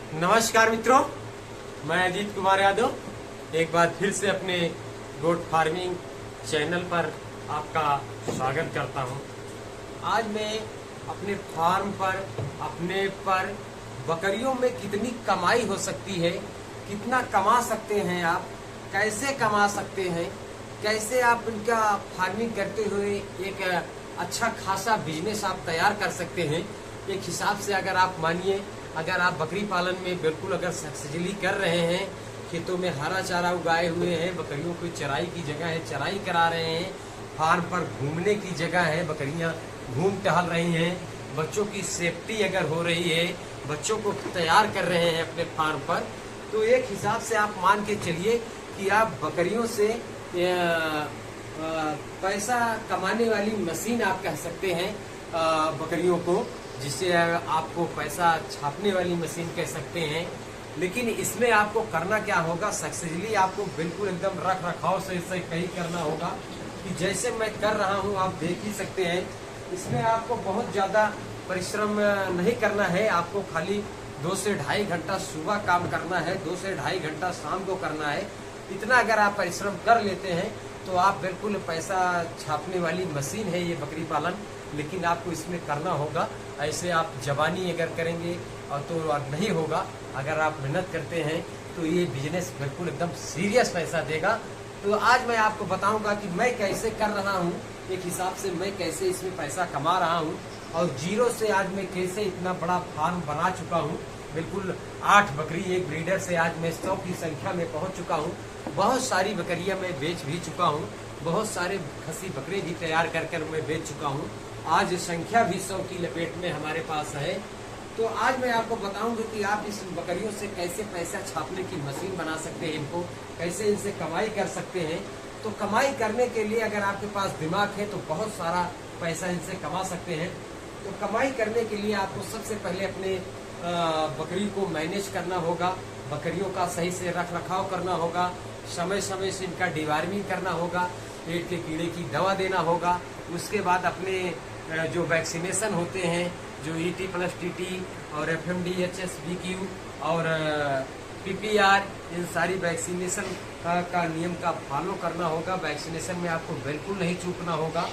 नमस्कार मित्रों, मैं अजीत कुमार यादव एक बार फिर से अपने गोट फार्मिंग चैनल पर आपका स्वागत करता हूं। आज मैं अपने फार्म पर बकरियों में कितनी कमाई हो सकती है, कितना कमा सकते हैं आप, कैसे कमा सकते हैं, कैसे आप उनका फार्मिंग करते हुए एक अच्छा खासा बिजनेस आप तैयार कर सकते हैं। एक हिसाब से अगर आप मानिए, अगर आप बकरी पालन में बिल्कुल अगर सक्सेसफुली कर रहे हैं, खेतों में हरा चारा उगाए हुए हैं, बकरियों की चराई की जगह है, चराई करा रहे हैं, फार्म पर घूमने की जगह है, बकरियां घूम टहल रही हैं, बच्चों की सेफ्टी अगर हो रही है, बच्चों को तैयार कर रहे हैं अपने फार्म पर, तो एक हिसाब से आप मान के चलिए कि आप बकरियों से पैसा कमाने वाली मशीन आप कह सकते हैं बकरियों को, जिससे आपको पैसा छापने वाली मशीन कह सकते हैं। लेकिन इसमें आपको करना क्या होगा, सक्सेसफुली आपको बिल्कुल एकदम रख रखाव से इसे कहीं करना होगा कि जैसे मैं कर रहा हूं, आप देख ही सकते हैं। इसमें आपको बहुत ज़्यादा परिश्रम नहीं करना है, आपको खाली 2 से ढाई घंटा सुबह काम करना है, 2 से ढाई घंटा शाम को करना है। इतना अगर आप परिश्रम कर लेते हैं तो आप बिल्कुल पैसा छापने वाली मशीन है ये बकरी पालन। लेकिन आपको इसमें करना होगा, ऐसे आप जवानी अगर करेंगे और तो नहीं होगा। अगर आप मेहनत करते हैं तो ये बिजनेस बिल्कुल एकदम सीरियस पैसा देगा। तो आज मैं आपको बताऊंगा कि मैं कैसे कर रहा हूँ, एक हिसाब से मैं कैसे इसमें पैसा कमा रहा हूँ, और जीरो से आज मैं कैसे इतना बड़ा फार्म बना चुका हूँ। बिल्कुल 8 बकरी एक ब्रीडर से आज मैं 100 की संख्या में पहुँच चुका हूँ। बहुत सारी बकरियाँ मैं बेच भी चुका हूँ, बहुत सारे खसी बकरे भी तैयार कर मैं बेच चुका हूँ। आज संख्या भी 100 की लपेट में हमारे पास है। तो आज मैं आपको बताऊंगा कि आप इस बकरियों से कैसे पैसा छापने की मशीन बना सकते हैं, इनको कैसे इनसे कमाई कर सकते हैं। तो कमाई करने के लिए अगर आपके पास दिमाग है तो बहुत सारा पैसा इनसे कमा सकते हैं। तो कमाई करने के लिए आपको सबसे पहले अपने बकरी को मैनेज करना होगा, बकरियों का सही से रख रखाव करना होगा, समय समय से इनका डिवार्मिंग करना होगा, पेट के कीड़े की दवा देना होगा। उसके बाद अपने जो वैक्सीनेशन होते हैं, जो ET+TT और FMD, HSVQ और PPR, इन सारी वैक्सीनेशन का नियम का फॉलो करना होगा। वैक्सीनेशन में आपको बिल्कुल नहीं चूकना होगा।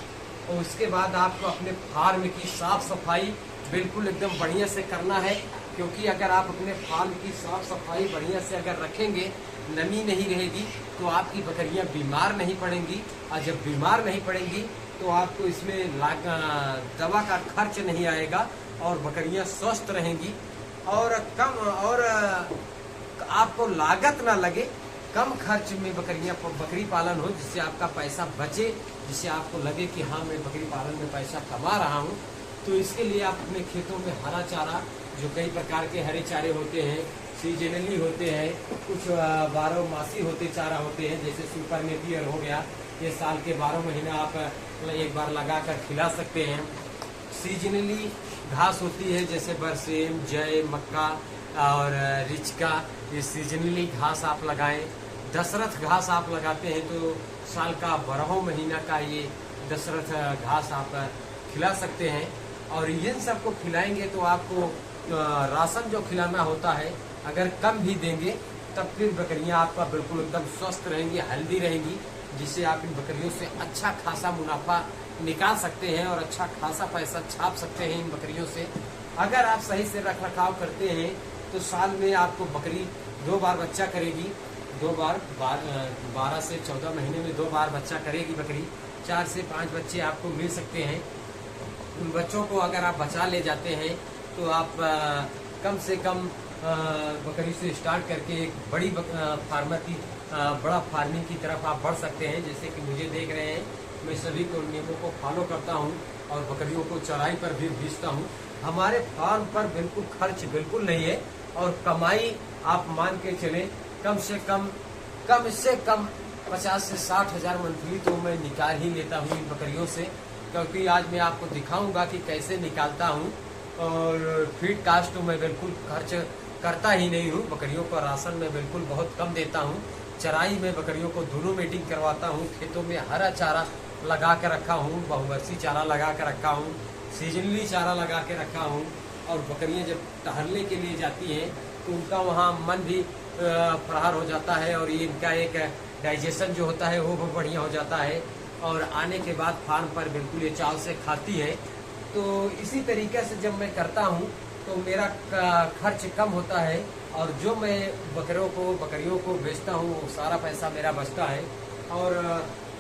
और उसके बाद आपको अपने फार्म की साफ सफाई बिल्कुल एकदम बढ़िया से करना है, क्योंकि अगर आप अपने फार्म की साफ सफाई बढ़िया से अगर रखेंगे, नमी नहीं रहेगी, तो आपकी बकरियां बीमार नहीं पड़ेंगी। और जब बीमार नहीं पड़ेंगी तो आपको इसमें दवा का खर्च नहीं आएगा और बकरियां स्वस्थ रहेंगी और आपको लागत ना लगे, कम खर्च में बकरी पालन हो, जिससे आपका पैसा बचे, जिससे आपको लगे कि हाँ मैं बकरी पालन में पैसा कमा रहा हूँ। तो इसके लिए आप अपने खेतों में हरा चारा, जो कई प्रकार के हरे चारे होते हैं, सीजनली होते हैं, कुछ 12 मासी होते चारा होते हैं, जैसे सुपर नेपियर हो गया, ये साल के 12 महीना आप एक बार लगा कर खिला सकते हैं। सीजनली घास होती है, जैसे बरसेम, जय, मक्का और रिचका, ये सीजनली घास आप लगाएं। दशरथ घास आप लगाते हैं तो साल का 12 महीना का ये दशरथ घास आप खिला सकते हैं। और इन सबको खिलाएंगे तो आपको राशन जो खिलाना होता है, अगर कम भी देंगे तब फिर बकरियां आपका बिल्कुल एकदम स्वस्थ रहेंगी, हेल्दी रहेंगी, जिससे आप इन बकरियों से अच्छा खासा मुनाफा निकाल सकते हैं और अच्छा खासा पैसा छाप सकते हैं इन बकरियों से। अगर आप सही से रख रखाव करते हैं तो साल में आपको बकरी 2 बार बच्चा करेगी, 2 बार 12 से 14 महीने में 2 बार बच्चा करेगी बकरी। 4 से 5 बच्चे आपको मिल सकते हैं। उन बच्चों को अगर आप बचा ले जाते हैं तो आप कम से कम बकरी से स्टार्ट करके एक बड़ी बड़ा फार्मिंग की तरफ आप बढ़ सकते हैं। जैसे कि मुझे देख रहे हैं, मैं सभी को नियमों को फॉलो करता हूं और बकरियों को चराई पर भी भेजता हूं। हमारे फार्म पर बिल्कुल खर्च बिल्कुल नहीं है और कमाई आप मान के चले कम से कम 50 से 60 हज़ार मंथली तो मैं निकाल ही लेता हूँ इन बकरियों से। क्योंकि आज मैं आपको दिखाऊंगा कि कैसे निकालता हूँ। और फीड कास्ट तो मैं बिल्कुल खर्च करता ही नहीं हूँ, बकरियों को राशन में बिल्कुल बहुत कम देता हूँ। चराई में बकरियों को दोनों मीटिंग करवाता हूँ, खेतों में हरा चारा लगा के रखा हूँ, बहुवर्षीय चारा लगा के रखा हूँ, सीजनली चारा लगा के रखा हूँ। और बकरियां जब टहलने के लिए जाती हैं तो उनका वहाँ मन भी फरार हो जाता है और ये इनका एक डाइजेशन जो होता है वो भी बढ़िया हो जाता है और आने के बाद फार्म पर बिल्कुल ये चाव से खाती है। तो इसी तरीके से जब मैं करता हूँ तो मेरा खर्च कम होता है और जो मैं बकरियों को बेचता हूँ वो सारा पैसा मेरा बचता है। और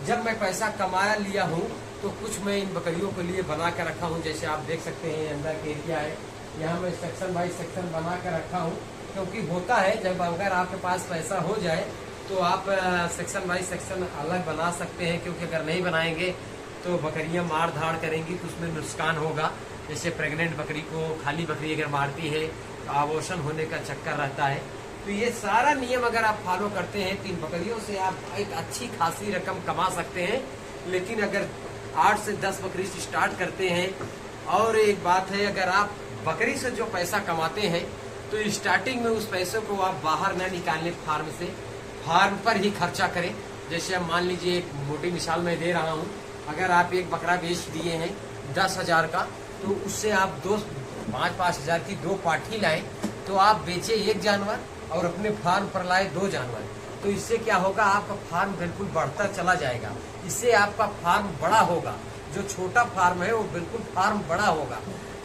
जब मैं पैसा कमाया लिया हूँ तो कुछ मैं इन बकरियों के लिए बना कर रखा हूँ। जैसे आप देख सकते हैं अंदर के एरिया है, यहाँ मैं सेक्शन बाई सेक्शन बना कर रखा हूँ, क्योंकि होता है जब अगर आपके पास पैसा हो जाए तो आप सेक्शन बाई सेक्शन अलग बना सकते हैं, क्योंकि अगर नहीं बनाएंगे तो बकरियां मार धाड़ करेंगी तो उसमें नुकसान होगा। जैसे प्रेग्नेंट बकरी को खाली बकरी अगर मारती है तो आबोशन होने का चक्कर रहता है। तो ये सारा नियम अगर आप फॉलो करते हैं तो इन बकरियों से आप एक अच्छी खासी रकम कमा सकते हैं। लेकिन अगर 8 से 10 बकरी से स्टार्ट करते हैं, और एक बात है, अगर आप बकरी से जो पैसा कमाते हैं तो स्टार्टिंग में उस पैसे को आप बाहर न निकालने फार्म से, फार्म पर ही खर्चा करें। जैसे अब मान लीजिए एक मोटी मिसाल मैं दे रहा हूँ, अगर आप एक बकरा बेच दिए हैं 10,000 का, तो उससे आप 5-5 हजार की 2 पाठी लाए तो आप बेचे 1 जानवर और अपने फार्म पर लाए 2 जानवर। तो इससे क्या होगा, आपका फार्म बिल्कुल बढ़ता चला जाएगा। इससे आपका फार्म बड़ा होगा। जो छोटा फार्म है वो बिल्कुल फार्म बड़ा होगा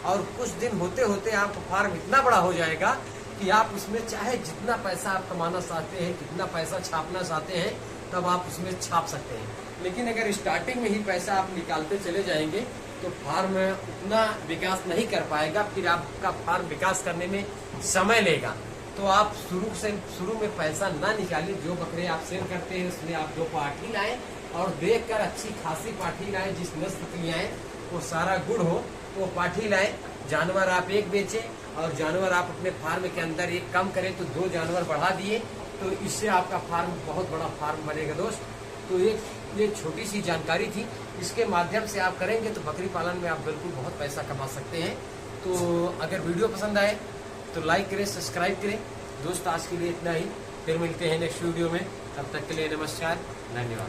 और कुछ दिन होते होते आपका फार्म इतना बड़ा हो जाएगा कि आप उसमें चाहे जितना पैसा आप कमाना चाहते हैं, कितना पैसा छापना चाहते हैं, तब आप उसमें छाप सकते हैं। लेकिन अगर स्टार्टिंग में ही पैसा आप निकालते चले जाएंगे तो फार्म उतना विकास नहीं कर पाएगा, फिर आपका फार्म विकास करने में समय लेगा। तो आप शुरू में पैसा ना निकालिए। जो बकरे आप सेल करते हैं उसमें आप 2 पाठी लाएं और देखकर अच्छी खासी पाठी लाएं, जिस नस्ल की आए वो सारा गुड़ हो, वो पाठी लाएं। जानवर आप 1 बेचें और जानवर आप अपने फार्म के अंदर 1 कम करें तो 2 जानवर बढ़ा दिए, तो इससे आपका फार्म बहुत बड़ा फार्म बनेगा दोस्त। तो ये छोटी सी जानकारी थी, इसके माध्यम से आप करेंगे तो बकरी पालन में आप बिल्कुल बहुत पैसा कमा सकते हैं। तो अगर वीडियो पसंद आए तो लाइक करें, सब्सक्राइब करें। दोस्त आज के लिए इतना ही, फिर मिलते हैं नेक्स्ट वीडियो में। तब तक के लिए नमस्कार, धन्यवाद।